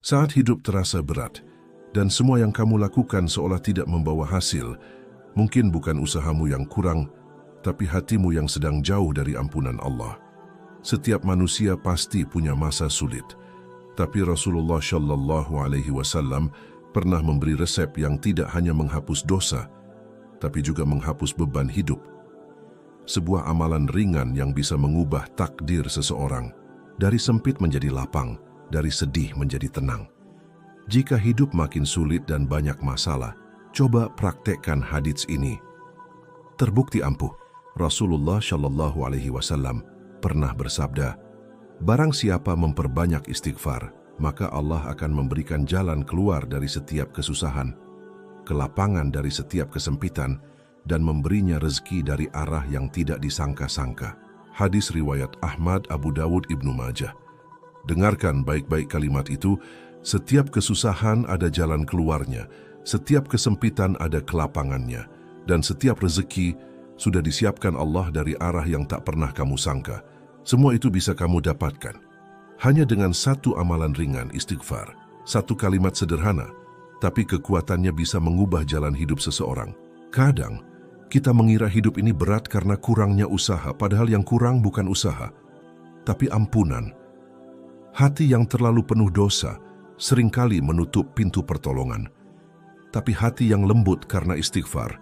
Saat hidup terasa berat dan semua yang kamu lakukan seolah tidak membawa hasil, mungkin bukan usahamu yang kurang, tapi hatimu yang sedang jauh dari ampunan Allah. Setiap manusia pasti punya masa sulit, tapi Rasulullah Shallallahu Alaihi Wasallam pernah memberi resep yang tidak hanya menghapus dosa, tapi juga menghapus beban hidup. Sebuah amalan ringan yang bisa mengubah takdir seseorang dari sempit menjadi lapang, dari sedih menjadi tenang. Jika hidup makin sulit dan banyak masalah, coba praktekkan hadits ini. Terbukti ampuh, Rasulullah Shallallahu Alaihi Wasallam pernah bersabda, "Barang siapa memperbanyak istighfar, maka Allah akan memberikan jalan keluar dari setiap kesusahan, kelapangan dari setiap kesempitan, dan memberinya rezeki dari arah yang tidak disangka-sangka." Hadis riwayat Ahmad, Abu Dawud, Ibnu Majah. Dengarkan baik-baik kalimat itu, setiap kesusahan ada jalan keluarnya, setiap kesempitan ada kelapangannya, dan setiap rezeki sudah disiapkan Allah dari arah yang tak pernah kamu sangka. Semua itu bisa kamu dapatkan hanya dengan satu amalan ringan, istighfar. Satu kalimat sederhana, tapi kekuatannya bisa mengubah jalan hidup seseorang. Kadang, kita mengira hidup ini berat karena kurangnya usaha, padahal yang kurang bukan usaha, tapi ampunan. Hati yang terlalu penuh dosa seringkali menutup pintu pertolongan, tapi hati yang lembut karena istighfar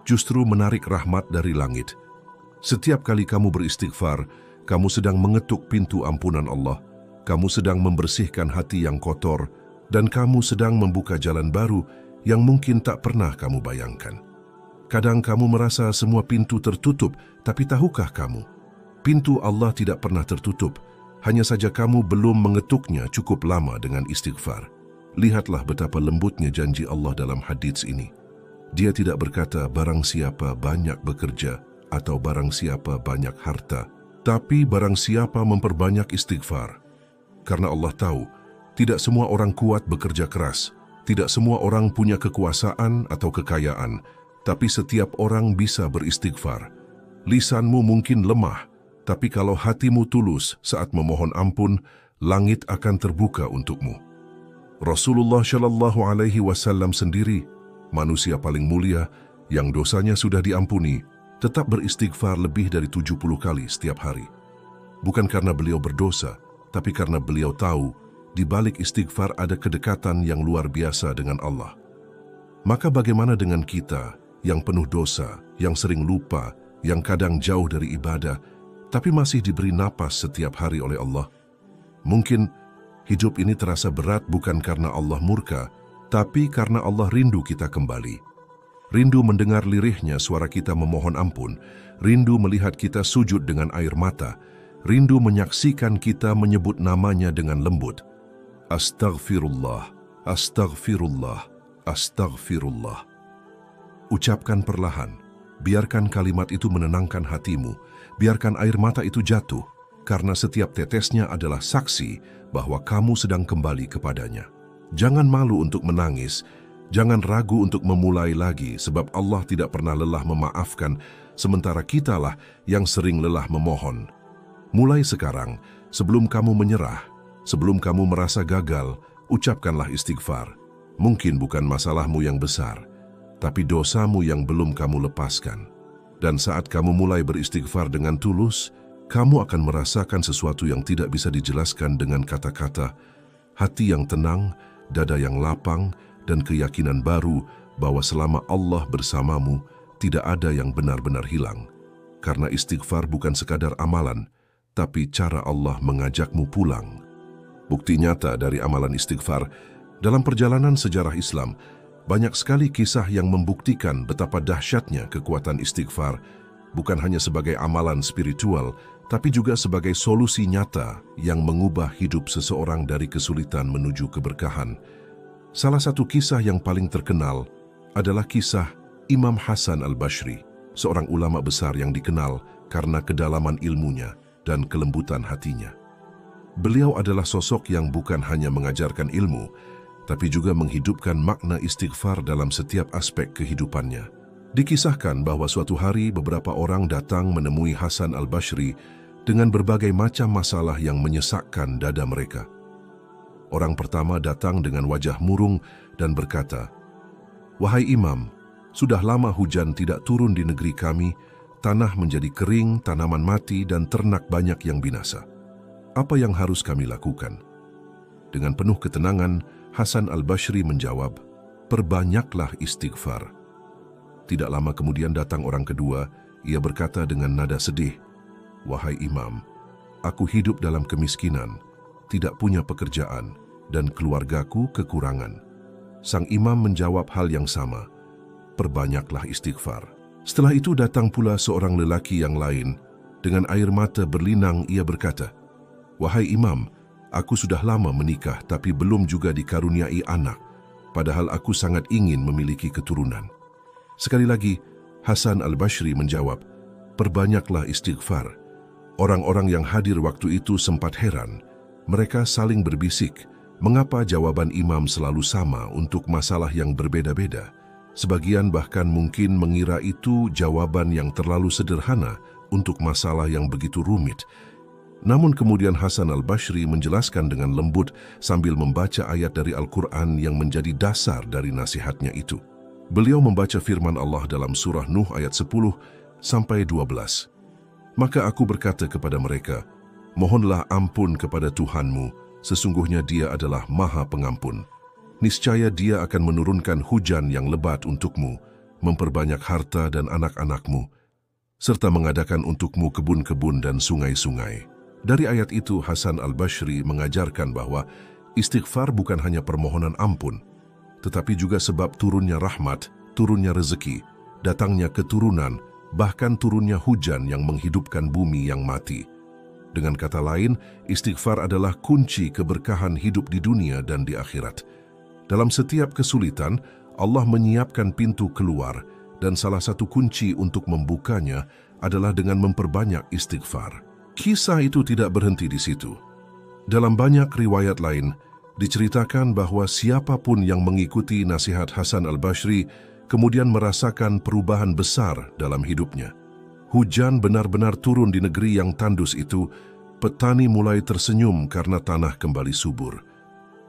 justru menarik rahmat dari langit. Setiap kali kamu beristighfar, kamu sedang mengetuk pintu ampunan Allah, kamu sedang membersihkan hati yang kotor, dan kamu sedang membuka jalan baru yang mungkin tak pernah kamu bayangkan. Kadang kamu merasa semua pintu tertutup, tapi tahukah kamu, pintu Allah tidak pernah tertutup, hanya saja kamu belum mengetuknya cukup lama dengan istighfar. Lihatlah betapa lembutnya janji Allah dalam hadits ini. Dia tidak berkata barang siapa banyak bekerja atau barang siapa banyak harta, tapi barang siapa memperbanyak istighfar. Karena Allah tahu, tidak semua orang kuat bekerja keras, tidak semua orang punya kekuasaan atau kekayaan, tapi setiap orang bisa beristighfar. Lisanmu mungkin lemah, tapi kalau hatimu tulus saat memohon ampun, langit akan terbuka untukmu. Rasulullah Shallallahu Alaihi Wasallam sendiri, manusia paling mulia yang dosanya sudah diampuni, tetap beristighfar lebih dari 70 kali setiap hari. Bukan karena beliau berdosa, tapi karena beliau tahu di balik istighfar ada kedekatan yang luar biasa dengan Allah. Maka bagaimana dengan kita yang penuh dosa, yang sering lupa, yang kadang jauh dari ibadah, tapi masih diberi napas setiap hari oleh Allah? Mungkin hidup ini terasa berat bukan karena Allah murka, tapi karena Allah rindu kita kembali. Rindu mendengar lirihnya suara kita memohon ampun, rindu melihat kita sujud dengan air mata, rindu menyaksikan kita menyebut namanya dengan lembut. Astaghfirullah, astaghfirullah, astaghfirullah. Ucapkan perlahan, biarkan kalimat itu menenangkan hatimu, biarkan air mata itu jatuh, karena setiap tetesnya adalah saksi bahwa kamu sedang kembali kepadanya. Jangan malu untuk menangis, jangan ragu untuk memulai lagi, sebab Allah tidak pernah lelah memaafkan, sementara kitalah yang sering lelah memohon. Mulai sekarang, sebelum kamu menyerah, sebelum kamu merasa gagal, ucapkanlah istighfar. Mungkin bukan masalahmu yang besar, tapi dosamu yang belum kamu lepaskan. Dan saat kamu mulai beristighfar dengan tulus, kamu akan merasakan sesuatu yang tidak bisa dijelaskan dengan kata-kata. Hati yang tenang, dada yang lapang, dan keyakinan baru bahwa selama Allah bersamamu, tidak ada yang benar-benar hilang. Karena istighfar bukan sekadar amalan, tapi cara Allah mengajakmu pulang. Bukti nyata dari amalan istighfar, dalam perjalanan sejarah Islam, banyak sekali kisah yang membuktikan betapa dahsyatnya kekuatan istighfar, bukan hanya sebagai amalan spiritual, tapi juga sebagai solusi nyata yang mengubah hidup seseorang dari kesulitan menuju keberkahan. Salah satu kisah yang paling terkenal adalah kisah Imam Hasan al-Bashri, seorang ulama besar yang dikenal karena kedalaman ilmunya dan kelembutan hatinya. Beliau adalah sosok yang bukan hanya mengajarkan ilmu, tapi juga menghidupkan makna istighfar dalam setiap aspek kehidupannya. Dikisahkan bahwa suatu hari beberapa orang datang menemui Hasan al-Bashri dengan berbagai macam masalah yang menyesakkan dada mereka. Orang pertama datang dengan wajah murung dan berkata, "Wahai Imam, sudah lama hujan tidak turun di negeri kami, tanah menjadi kering, tanaman mati, dan ternak banyak yang binasa. Apa yang harus kami lakukan?" Dengan penuh ketenangan, Hasan al-Bashri menjawab, "Perbanyaklah istighfar." Tidak lama kemudian datang orang kedua, ia berkata dengan nada sedih, "Wahai Imam, aku hidup dalam kemiskinan, tidak punya pekerjaan, dan keluargaku kekurangan." Sang imam menjawab hal yang sama, "Perbanyaklah istighfar." Setelah itu datang pula seorang lelaki yang lain. Dengan air mata berlinang ia berkata, "Wahai imam, aku sudah lama menikah tapi belum juga dikaruniai anak, padahal aku sangat ingin memiliki keturunan." Sekali lagi, Hasan al-Bashri menjawab, "Perbanyaklah istighfar." Orang-orang yang hadir waktu itu sempat heran. Mereka saling berbisik, mengapa jawaban imam selalu sama untuk masalah yang berbeda-beda. Sebagian bahkan mungkin mengira itu jawaban yang terlalu sederhana untuk masalah yang begitu rumit. Namun kemudian Hasan al-Bashri menjelaskan dengan lembut sambil membaca ayat dari Al-Quran yang menjadi dasar dari nasihatnya itu. Beliau membaca firman Allah dalam surah Nuh ayat 10-12. "Maka aku berkata kepada mereka, mohonlah ampun kepada Tuhanmu, sesungguhnya Dia adalah Maha Pengampun. Niscaya Dia akan menurunkan hujan yang lebat untukmu, memperbanyak harta dan anak-anakmu, serta mengadakan untukmu kebun-kebun dan sungai-sungai." Dari ayat itu, Hasan al-Bashri mengajarkan bahwa istighfar bukan hanya permohonan ampun, tetapi juga sebab turunnya rahmat, turunnya rezeki, datangnya keturunan, bahkan turunnya hujan yang menghidupkan bumi yang mati. Dengan kata lain, istighfar adalah kunci keberkahan hidup di dunia dan di akhirat. Dalam setiap kesulitan, Allah menyiapkan pintu keluar, dan salah satu kunci untuk membukanya adalah dengan memperbanyak istighfar. Kisah itu tidak berhenti di situ. Dalam banyak riwayat lain, diceritakan bahwa siapapun yang mengikuti nasihat Hasan al-Bashri kemudian merasakan perubahan besar dalam hidupnya. Hujan benar-benar turun di negeri yang tandus itu, petani mulai tersenyum karena tanah kembali subur.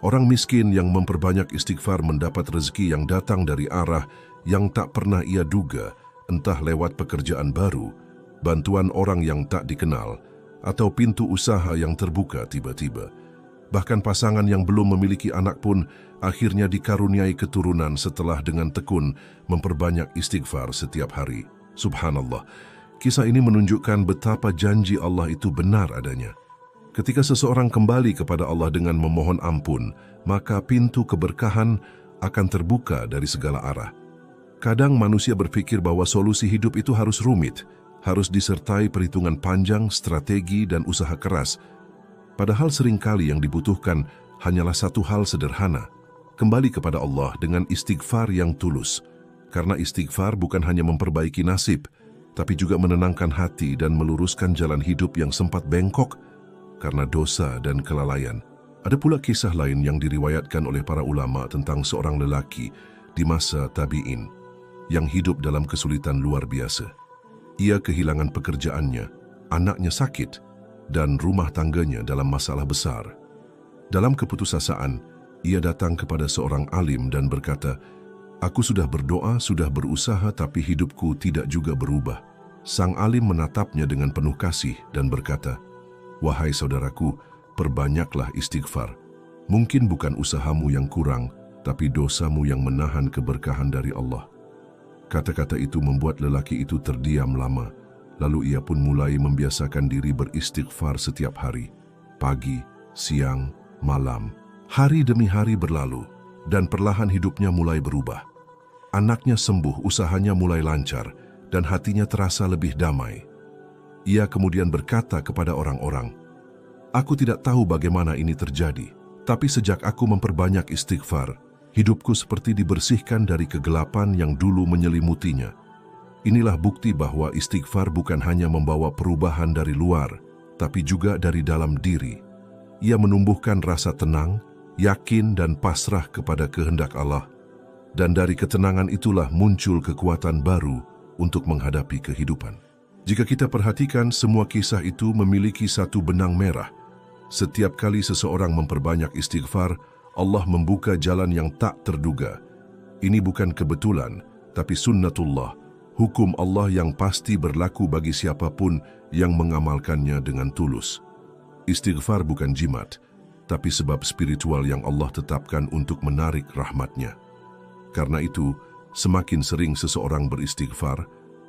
Orang miskin yang memperbanyak istighfar mendapat rezeki yang datang dari arah yang tak pernah ia duga, entah lewat pekerjaan baru, bantuan orang yang tak dikenal, atau pintu usaha yang terbuka tiba-tiba. Bahkan pasangan yang belum memiliki anak pun akhirnya dikaruniai keturunan setelah dengan tekun memperbanyak istighfar setiap hari. Subhanallah, kisah ini menunjukkan betapa janji Allah itu benar adanya. Ketika seseorang kembali kepada Allah dengan memohon ampun, maka pintu keberkahan akan terbuka dari segala arah. Kadang manusia berpikir bahwa solusi hidup itu harus rumit, harus disertai perhitungan panjang, strategi, dan usaha keras. Padahal seringkali yang dibutuhkan hanyalah satu hal sederhana, kembali kepada Allah dengan istighfar yang tulus. Karena istighfar bukan hanya memperbaiki nasib, tapi juga menenangkan hati dan meluruskan jalan hidup yang sempat bengkok karena dosa dan kelalaian. Ada pula kisah lain yang diriwayatkan oleh para ulama tentang seorang lelaki di masa tabi'in yang hidup dalam kesulitan luar biasa. Ia kehilangan pekerjaannya, anaknya sakit, dan rumah tangganya dalam masalah besar. Dalam keputusasaan, ia datang kepada seorang alim dan berkata, "Aku sudah berdoa, sudah berusaha, tapi hidupku tidak juga berubah." Sang alim menatapnya dengan penuh kasih dan berkata, "Wahai saudaraku, perbanyaklah istighfar. Mungkin bukan usahamu yang kurang, tapi dosamu yang menahan keberkahan dari Allah." Kata-kata itu membuat lelaki itu terdiam lama. Lalu ia pun mulai membiasakan diri beristighfar setiap hari, pagi, siang, malam. Hari demi hari berlalu, dan perlahan hidupnya mulai berubah. Anaknya sembuh, usahanya mulai lancar, dan hatinya terasa lebih damai. Ia kemudian berkata kepada orang-orang, "Aku tidak tahu bagaimana ini terjadi, tapi sejak aku memperbanyak istighfar, hidupku seperti dibersihkan dari kegelapan yang dulu menyelimutinya. Inilah bukti bahwa istighfar bukan hanya membawa perubahan dari luar, tapi juga dari dalam diri. Ia menumbuhkan rasa tenang, yakin dan pasrah kepada kehendak Allah. Dan dari ketenangan itulah muncul kekuatan baru untuk menghadapi kehidupan." Jika kita perhatikan, semua kisah itu memiliki satu benang merah, Setiap kali seseorang memperbanyak istighfar, Allah membuka jalan yang tak terduga. Ini bukan kebetulan, tapi sunnatullah, hukum Allah yang pasti berlaku bagi siapapun yang mengamalkannya dengan tulus. Istighfar bukan jimat, tapi sebab spiritual yang Allah tetapkan untuk menarik rahmat-Nya. Karena itu, semakin sering seseorang beristighfar,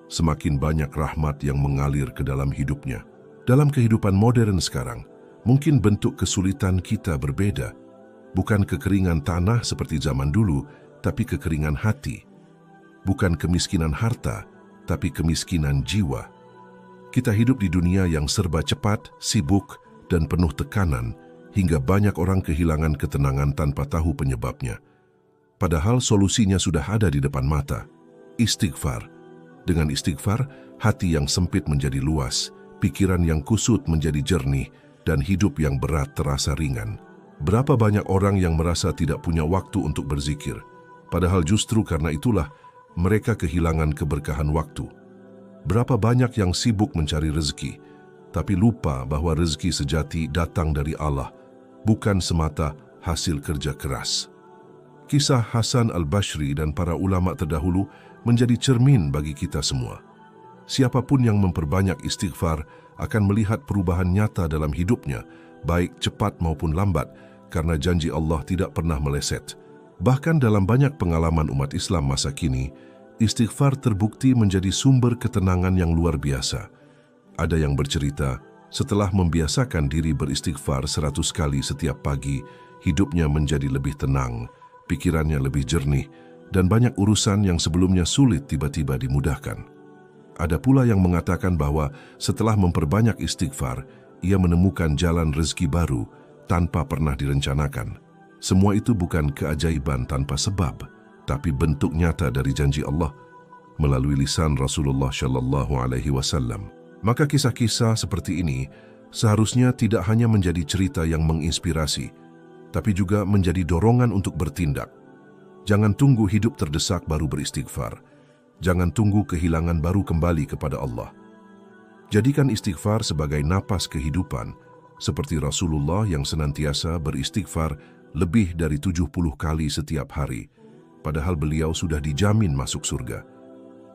semakin banyak rahmat yang mengalir ke dalam hidupnya. Dalam kehidupan modern sekarang, mungkin bentuk kesulitan kita berbeda. Bukan kekeringan tanah seperti zaman dulu, tapi kekeringan hati. Bukan kemiskinan harta, tapi kemiskinan jiwa. Kita hidup di dunia yang serba cepat, sibuk, dan penuh tekanan, hingga banyak orang kehilangan ketenangan tanpa tahu penyebabnya. Padahal solusinya sudah ada di depan mata. Istighfar. Dengan istighfar, hati yang sempit menjadi luas, pikiran yang kusut menjadi jernih, dan hidup yang berat terasa ringan. Berapa banyak orang yang merasa tidak punya waktu untuk berzikir, padahal justru karena itulah mereka kehilangan keberkahan waktu. Berapa banyak yang sibuk mencari rezeki, tapi lupa bahwa rezeki sejati datang dari Allah, bukan semata hasil kerja keras. Kisah Hasan al-Bashri dan para ulama terdahulu menjadi cermin bagi kita semua. Siapapun yang memperbanyak istighfar akan melihat perubahan nyata dalam hidupnya, baik cepat maupun lambat, karena janji Allah tidak pernah meleset. Bahkan dalam banyak pengalaman umat Islam masa kini, istighfar terbukti menjadi sumber ketenangan yang luar biasa. Ada yang bercerita, setelah membiasakan diri beristighfar 100 kali setiap pagi, hidupnya menjadi lebih tenang, pikirannya lebih jernih, dan banyak urusan yang sebelumnya sulit tiba-tiba dimudahkan. Ada pula yang mengatakan bahwa setelah memperbanyak istighfar, ia menemukan jalan rezeki baru tanpa pernah direncanakan. Semua itu bukan keajaiban tanpa sebab, tapi bentuk nyata dari janji Allah melalui lisan Rasulullah Shallallahu Alaihi Wasallam. Maka kisah-kisah seperti ini seharusnya tidak hanya menjadi cerita yang menginspirasi, tapi juga menjadi dorongan untuk bertindak. Jangan tunggu hidup terdesak baru beristighfar. Jangan tunggu kehilangan baru kembali kepada Allah. Jadikan istighfar sebagai napas kehidupan, seperti Rasulullah yang senantiasa beristighfar lebih dari 70 kali setiap hari, padahal beliau sudah dijamin masuk surga.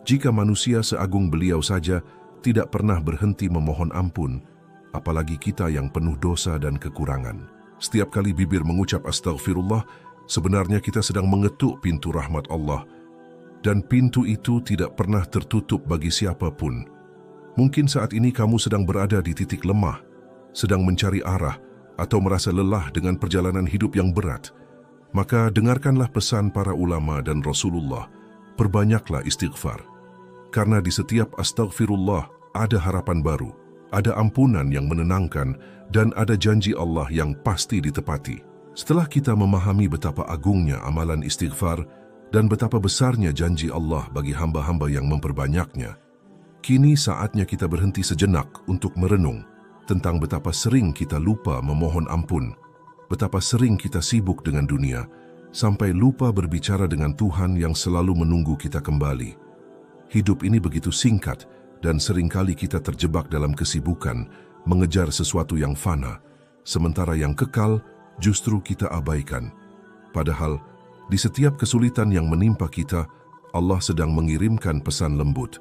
Jika manusia seagung beliau saja tidak pernah berhenti memohon ampun, apalagi kita yang penuh dosa dan kekurangan. Setiap kali bibir mengucap astagfirullah, sebenarnya kita sedang mengetuk pintu rahmat Allah, dan pintu itu tidak pernah tertutup bagi siapapun. Mungkin saat ini kamu sedang berada di titik lemah, sedang mencari arah, atau merasa lelah dengan perjalanan hidup yang berat. Maka dengarkanlah pesan para ulama dan Rasulullah, perbanyaklah istighfar. Karena di setiap astagfirullah ada harapan baru, ada ampunan yang menenangkan, dan ada janji Allah yang pasti ditepati. Setelah kita memahami betapa agungnya amalan istighfar dan betapa besarnya janji Allah bagi hamba-hamba yang memperbanyaknya, kini saatnya kita berhenti sejenak untuk merenung tentang betapa sering kita lupa memohon ampun, betapa sering kita sibuk dengan dunia, sampai lupa berbicara dengan Tuhan yang selalu menunggu kita kembali. Hidup ini begitu singkat, dan seringkali kita terjebak dalam kesibukan, mengejar sesuatu yang fana, sementara yang kekal justru kita abaikan. Padahal, di setiap kesulitan yang menimpa kita, Allah sedang mengirimkan pesan lembut,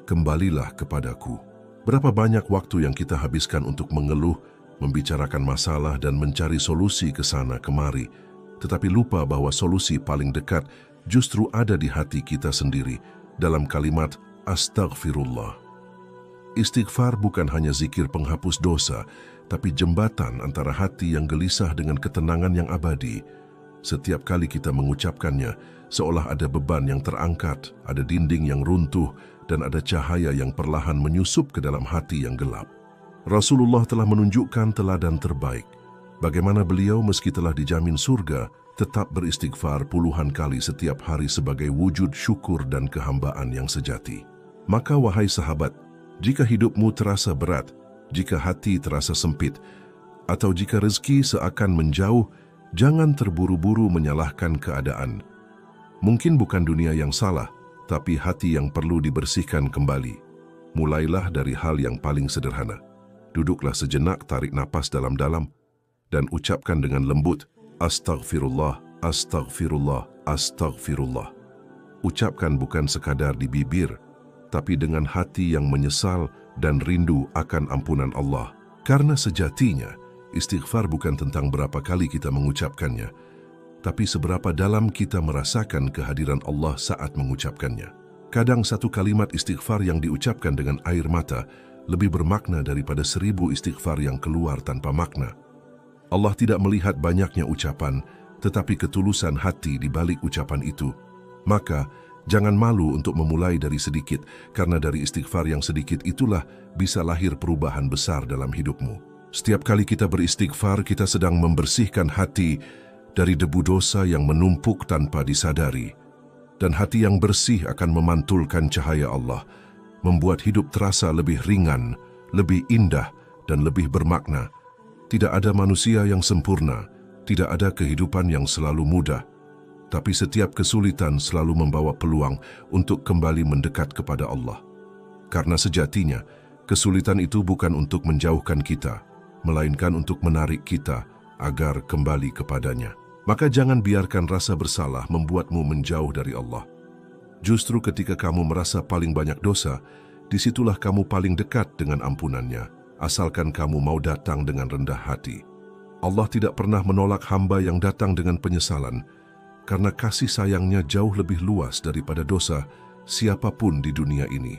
"Kembalilah kepadaku." Berapa banyak waktu yang kita habiskan untuk mengeluh, membicarakan masalah, dan mencari solusi ke sana kemari, tetapi lupa bahwa solusi paling dekat justru ada di hati kita sendiri, dalam kalimat astagfirullah. Istighfar bukan hanya zikir penghapus dosa, tapi jembatan antara hati yang gelisah dengan ketenangan yang abadi. Setiap kali kita mengucapkannya, seolah ada beban yang terangkat, ada dinding yang runtuh, dan ada cahaya yang perlahan menyusup ke dalam hati yang gelap. Rasulullah telah menunjukkan teladan terbaik, bagaimana beliau meski telah dijamin surga, tetap beristighfar puluhan kali setiap hari sebagai wujud syukur dan kehambaan yang sejati. Maka wahai sahabat, jika hidupmu terasa berat, jika hati terasa sempit, atau jika rezeki seakan menjauh, jangan terburu-buru menyalahkan keadaan. Mungkin bukan dunia yang salah, tapi hati yang perlu dibersihkan kembali. Mulailah dari hal yang paling sederhana. Duduklah sejenak, tarik napas dalam-dalam, dan ucapkan dengan lembut, Astaghfirullah, Astaghfirullah, Astaghfirullah. Ucapkan bukan sekadar di bibir, tapi dengan hati yang menyesal dan rindu akan ampunan Allah. Karena sejatinya, istighfar bukan tentang berapa kali kita mengucapkannya, tapi seberapa dalam kita merasakan kehadiran Allah saat mengucapkannya. Kadang satu kalimat istighfar yang diucapkan dengan air mata lebih bermakna daripada 1000 istighfar yang keluar tanpa makna. Allah tidak melihat banyaknya ucapan, tetapi ketulusan hati di balik ucapan itu. Maka, jangan malu untuk memulai dari sedikit, karena dari istighfar yang sedikit itulah bisa lahir perubahan besar dalam hidupmu. Setiap kali kita beristighfar, kita sedang membersihkan hati dari debu dosa yang menumpuk tanpa disadari. Dan hati yang bersih akan memantulkan cahaya Allah, membuat hidup terasa lebih ringan, lebih indah, dan lebih bermakna. Tidak ada manusia yang sempurna, tidak ada kehidupan yang selalu mudah. Tapi setiap kesulitan selalu membawa peluang untuk kembali mendekat kepada Allah. Karena sejatinya, kesulitan itu bukan untuk menjauhkan kita, melainkan untuk menarik kita agar kembali kepadanya. Maka jangan biarkan rasa bersalah membuatmu menjauh dari Allah. Justru ketika kamu merasa paling banyak dosa, disitulah kamu paling dekat dengan ampunannya, asalkan kamu mau datang dengan rendah hati. Allah tidak pernah menolak hamba yang datang dengan penyesalan, karena kasih sayangnya jauh lebih luas daripada dosa siapapun di dunia ini.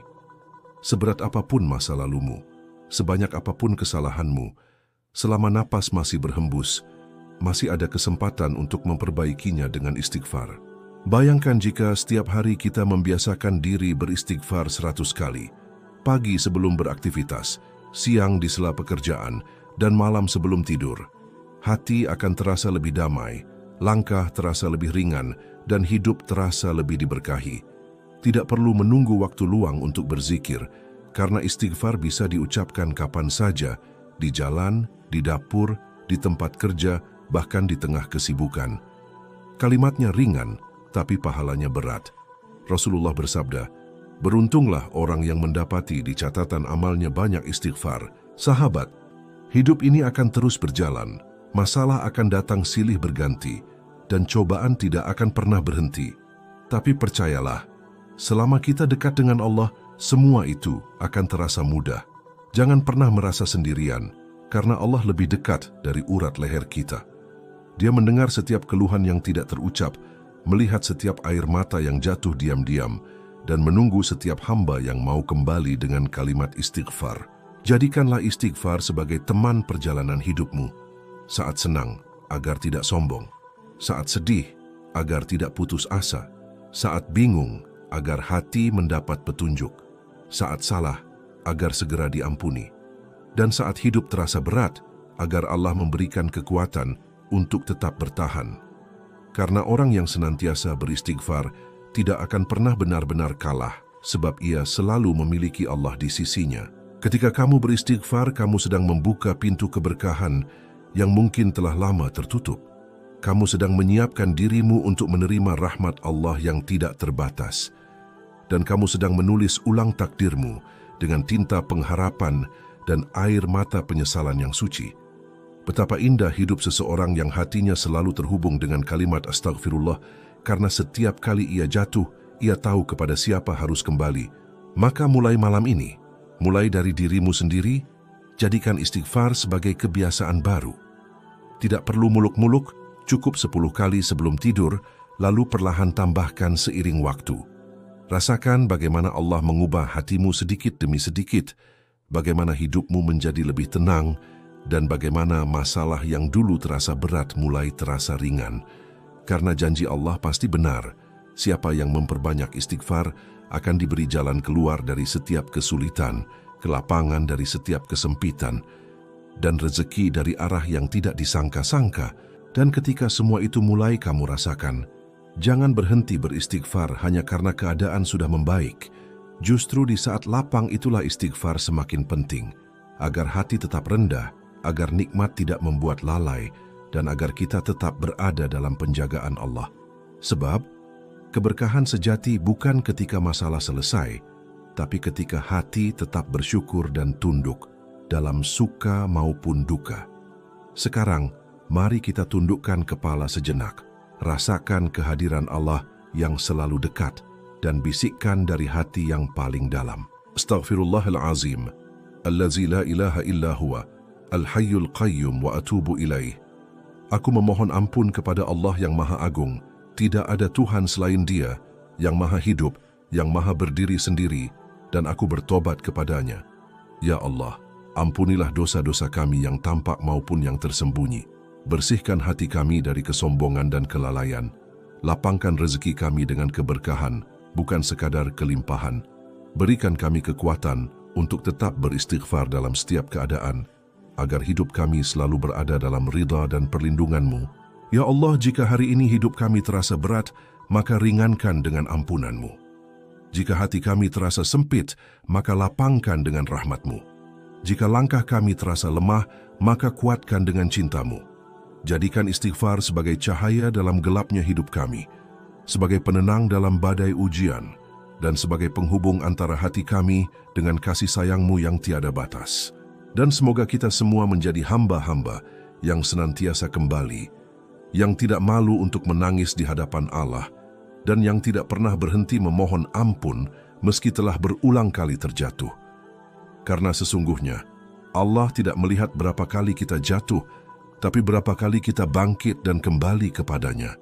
Seberat apapun masa lalumu, sebanyak apapun kesalahanmu, selama napas masih berhembus, masih ada kesempatan untuk memperbaikinya dengan istighfar. Bayangkan jika setiap hari kita membiasakan diri beristighfar 100 kali, pagi sebelum beraktivitas, siang di sela pekerjaan, dan malam sebelum tidur. Hati akan terasa lebih damai, langkah terasa lebih ringan, dan hidup terasa lebih diberkahi. Tidak perlu menunggu waktu luang untuk berzikir, karena istighfar bisa diucapkan kapan saja, di jalan, di dapur, di tempat kerja, bahkan di tengah kesibukan. Kalimatnya ringan, tapi pahalanya berat. Rasulullah bersabda, "Beruntunglah orang yang mendapati di catatan amalnya banyak istighfar." Sahabat, hidup ini akan terus berjalan, masalah akan datang silih berganti, dan cobaan tidak akan pernah berhenti. Tapi percayalah, selama kita dekat dengan Allah, semua itu akan terasa mudah. Jangan pernah merasa sendirian, karena Allah lebih dekat dari urat leher kita. Dia mendengar setiap keluhan yang tidak terucap, melihat setiap air mata yang jatuh diam-diam, dan menunggu setiap hamba yang mau kembali dengan kalimat istighfar. Jadikanlah istighfar sebagai teman perjalanan hidupmu. Saat senang, agar tidak sombong. Saat sedih, agar tidak putus asa. Saat bingung, agar hati mendapat petunjuk. Saat salah, agar segera diampuni. Dan saat hidup terasa berat, agar Allah memberikan kekuatan untuk tetap bertahan. Karena orang yang senantiasa beristighfar tidak akan pernah benar-benar kalah, sebab ia selalu memiliki Allah di sisinya. Ketika kamu beristighfar, kamu sedang membuka pintu keberkahan yang mungkin telah lama tertutup. Kamu sedang menyiapkan dirimu untuk menerima rahmat Allah yang tidak terbatas. Dan kamu sedang menulis ulang takdirmu dengan tinta pengharapan dan air mata penyesalan yang suci. Betapa indah hidup seseorang yang hatinya selalu terhubung dengan kalimat astagfirullah, karena setiap kali ia jatuh, ia tahu kepada siapa harus kembali. Maka mulai malam ini, mulai dari dirimu sendiri, jadikan istighfar sebagai kebiasaan baru. Tidak perlu muluk-muluk, cukup 10 kali sebelum tidur, lalu perlahan tambahkan seiring waktu. Rasakan bagaimana Allah mengubah hatimu sedikit demi sedikit, bagaimana hidupmu menjadi lebih tenang, dan bagaimana masalah yang dulu terasa berat mulai terasa ringan. Karena janji Allah pasti benar, siapa yang memperbanyak istighfar akan diberi jalan keluar dari setiap kesulitan, kelapangan dari setiap kesempitan, dan rezeki dari arah yang tidak disangka-sangka. Dan ketika semua itu mulai kamu rasakan, jangan berhenti beristighfar hanya karena keadaan sudah membaik. Justru di saat lapang itulah istighfar semakin penting, agar hati tetap rendah, agar nikmat tidak membuat lalai, dan agar kita tetap berada dalam penjagaan Allah. Sebab, keberkahan sejati bukan ketika masalah selesai, tapi ketika hati tetap bersyukur dan tunduk. dalam suka maupun duka. Sekarang, mari kita tundukkan kepala sejenak, rasakan kehadiran Allah yang selalu dekat, dan bisikkan dari hati yang paling dalam. Astaghfirullahalazim, allazi la ilaha illa huwa, al-hayyul qayyum wa atubu ilaih. Aku memohon ampun kepada Allah yang Maha Agung, tidak ada Tuhan selain Dia, yang Maha Hidup, yang Maha Berdiri sendiri, dan aku bertobat kepadanya. Ya Allah, ampunilah dosa-dosa kami yang tampak maupun yang tersembunyi. Bersihkan hati kami dari kesombongan dan kelalaian. Lapangkan rezeki kami dengan keberkahan, bukan sekadar kelimpahan. Berikan kami kekuatan untuk tetap beristighfar dalam setiap keadaan, agar hidup kami selalu berada dalam ridha dan perlindungan-Mu. Ya Allah, jika hari ini hidup kami terasa berat, maka ringankan dengan ampunan-Mu. Jika hati kami terasa sempit, maka lapangkan dengan rahmat-Mu. Jika langkah kami terasa lemah, maka kuatkan dengan cinta-Mu. Jadikan istighfar sebagai cahaya dalam gelapnya hidup kami, sebagai penenang dalam badai ujian, dan sebagai penghubung antara hati kami dengan kasih sayang-Mu yang tiada batas. Dan semoga kita semua menjadi hamba-hamba yang senantiasa kembali, yang tidak malu untuk menangis di hadapan Allah, dan yang tidak pernah berhenti memohon ampun meski telah berulang kali terjatuh. Karena sesungguhnya, Allah tidak melihat berapa kali kita jatuh, tapi berapa kali kita bangkit dan kembali kepadanya.